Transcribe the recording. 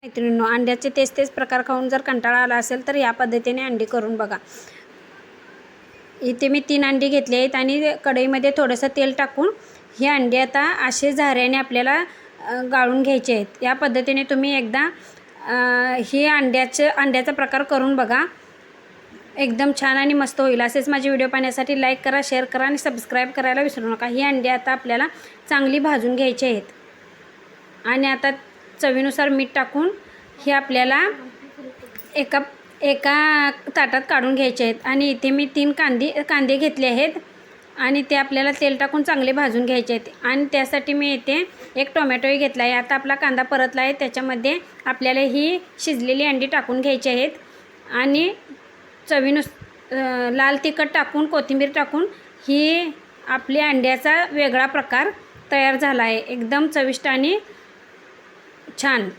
मैत्रिणींनो, अंड्याचे तेच प्रकार खाऊन जर कंटाळा आला असेल तर या पद्धतीने अंडी करून बघा. इथे मी 3 अंडी घेतली आहेत आणि कढईमध्ये थोडंसं तेल टाकून हे अंडे आता असे झाऱ्याने आपल्याला गाळून घ्यायचे आहेत. या पद्धतीने तुम्ही एकदा हे अंड्याचा प्रकार करून बघा. एकदम छान आणि मस्त होईल. असेच माझे व्हिडिओ पाहण्यासाठी लाईक करा, शेअर करा आणि सबस्क्राईब करायला विसरू नका. ही अंडी आता आपल्याला चांगली भाजून घ्यायची आहेत आणि आता चवीनुसार मीठ टाकून हे आपल्याला एका ताटात काढून घ्यायचे आहेत. आणि इथे मी 3 कांदे घेतले आहेत आणि ते आपल्याला तेल टाकून चांगले भाजून घ्यायचे आहेत. आणि त्यासाठी मी इथे 1 टोमॅटोही घेतला आहे. आता आपला कांदा परतला आहे, त्याच्यामध्ये आपल्याला ही शिजलेली अंडी टाकून घ्यायची आहेत आणि लाल तिखट टाकून कोथिंबीर टाकून ही आपली अंड्याचा वेगळा प्रकार तयार झाला आहे. एकदम चविष्ट आणि छान.